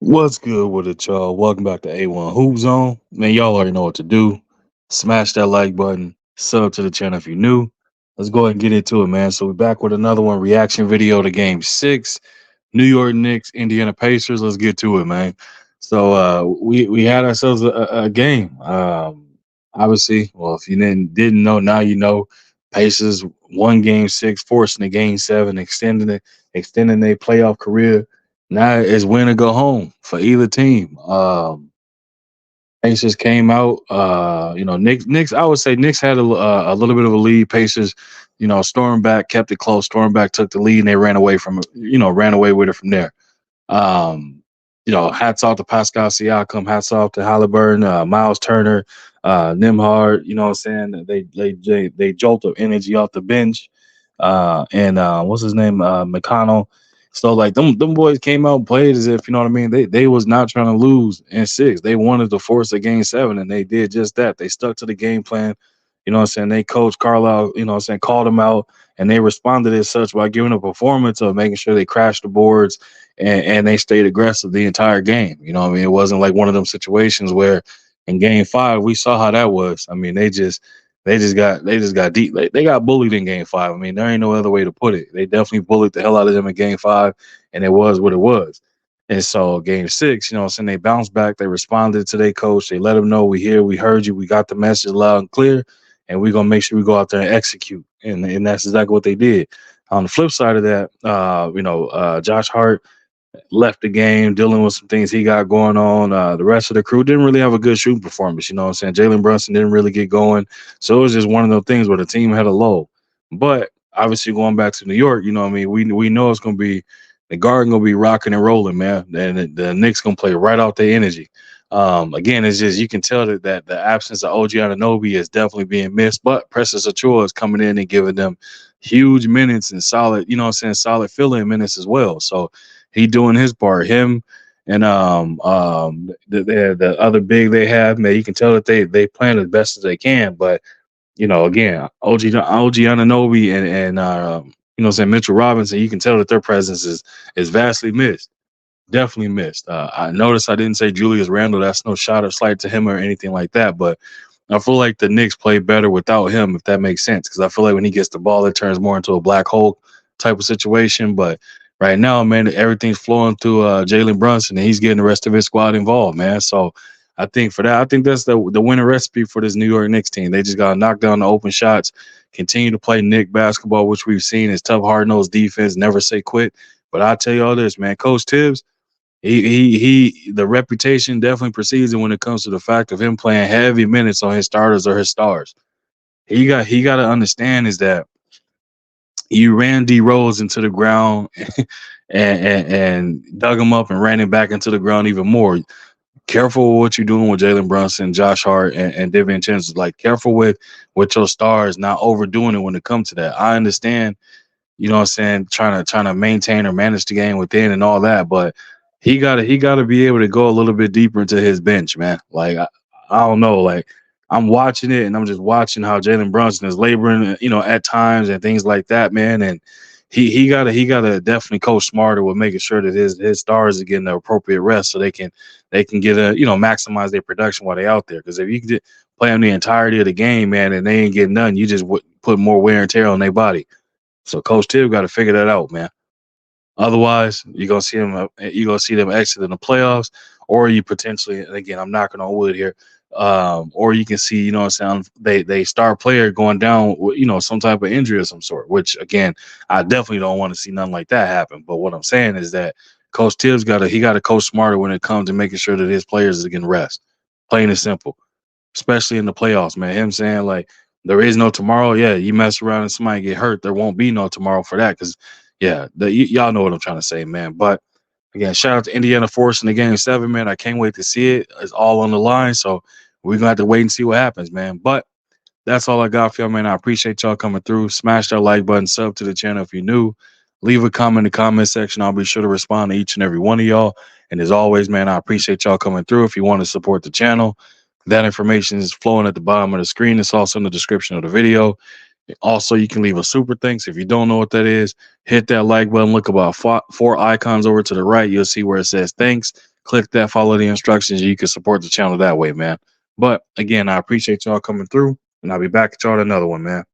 What's good with it, y'all? Welcome back to A1 Hoop Zone. Man, y'all already know what to do. Smash that like button, sub to the channel if you're new. Let's go ahead and get into it, man. So we're back with another one reaction video to game six. New York Knicks, Indiana Pacers. Let's get to it, man. So we had ourselves a game. Obviously, well, if you didn't know, now you know. Pacers won game six, forcing the game seven, extending their playoff career. Now it's win or go home for either team. Pacers came out. Knicks. I would say Knicks had a little bit of a lead. Pacers, stormed back, kept it close. Stormed back, took the lead, and they ran away from it. Ran away with it from there. Um, hats off to Pascal Siakam. Hats off to Halliburton, Miles Turner, Nimhard. You know what I'm saying? They jolt the energy off the bench. And what's his name? McConnell. So like them boys came out and played as if, you know what I mean. They was not trying to lose in six. They wanted to force a game seven, and they did just that. They stuck to the game plan. You know what I'm saying? They coach Carlisle, called them out, and they responded as such by giving a performance of making sure they crashed the boards and they stayed aggressive the entire game. You know what I mean? It wasn't like one of them situations where in game five we saw how that was. I mean, they just got deep. They got bullied in game five. I mean, there ain't no other way to put it. They definitely bullied the hell out of them in game five, and it was what it was. And so game six, saying they bounced back, they responded to their coach, they let them know we here, we heard you, we got the message loud and clear, and we're gonna make sure we go out there and execute. And that's exactly what they did. On the flip side of that, Josh Hart left the game dealing with some things he got going on. The rest of the crew didn't really have a good shooting performance. You know what I'm saying? Jalen Brunson didn't really get going. So it was just one of those things where the team had a low. But obviously going back to New York, you know what I mean? We know it's going to be the Garden going to be rocking and rolling, man. And the Knicks going to play right out their energy. Again, it's just you can tell that the absence of OG Anunoby is definitely being missed, but Precious Achua is coming in and giving them huge minutes and solid, solid fill-in minutes as well. So he doing his part. Him and the other big they have, man, you can tell that they playing as best as they can. But again, OG Anunoby and Mitchell Robinson, you can tell that their presence is vastly missed. Definitely missed. I noticed I didn't say Julius Randle. That's no shot or slight to him or anything like that. But I feel like the Knicks play better without him, if that makes sense. Because I feel like when he gets the ball, it turns more into a black hole type of situation. But right now, man, everything's flowing through Jalen Brunson, and he's getting the rest of his squad involved, man. So I think for that, I think that's the winning recipe for this New York Knicks team. They just got to knock down the open shots, continue to play Knick basketball, which we've seen is tough, hard-nosed defense, never say quit. But I tell you all this, man, Coach Tibbs, the reputation definitely precedes him when it comes to the fact of him playing heavy minutes on his starters or his stars. He got to understand is that you ran D Rose into the ground and dug him up and ran him back into the ground even more. Careful with what you're doing with Jalen Brunson, Josh Hart, and David Chances. Like careful with your stars not overdoing it when it comes to that. I understand, you know what I'm saying, trying to maintain or manage the game within and all that, but he gotta be able to go a little bit deeper into his bench, man. Like I don't know, like I'm watching it and I'm just watching how Jalen Brunson is laboring, at times and things like that, man. And he gotta definitely coach smarter with making sure that his stars are getting the appropriate rest so they can get maximize their production while they out there. Because if you can play them the entirety of the game, man, and they ain't getting none, you just put more wear and tear on their body. So Coach Tibb got to figure that out, man. Otherwise, you're gonna see them exit in the playoffs, or you potentially, and again, I'm knocking on wood here, or you can see, what I'm saying, they star player going down with, some type of injury of some sort. Which again, I definitely don't want to see nothing like that happen. But what I'm saying is that Coach Tibbs got to coach smarter when it comes to making sure that his players are getting rest. Plain and simple, especially in the playoffs, man. Him saying like there is no tomorrow. Yeah, you mess around and somebody get hurt, there won't be no tomorrow for that. Because yeah, y'all know what I'm trying to say, man. But again, shout out to Indiana forcing the game seven, man. I can't wait to see it. It's all on the line, so we're gonna have to wait and see what happens, man. But that's all I got for y'all, man. I appreciate y'all coming through. Smash that like button, sub to the channel if you're new. Leave a comment in the comment section. I'll be sure to respond to each and every one of y'all. And as always, man, I appreciate y'all coming through. If you want to support the channel, that information is flowing at the bottom of the screen. It's also in the description of the video. Also, you can leave a super thanks. If you don't know what that is, hit that like button. Look about four icons over to the right. You'll see where it says thanks. click that, follow the instructions. You can support the channel that way, man. But again, I appreciate y'all coming through, and I'll be back at y'all at another one, man.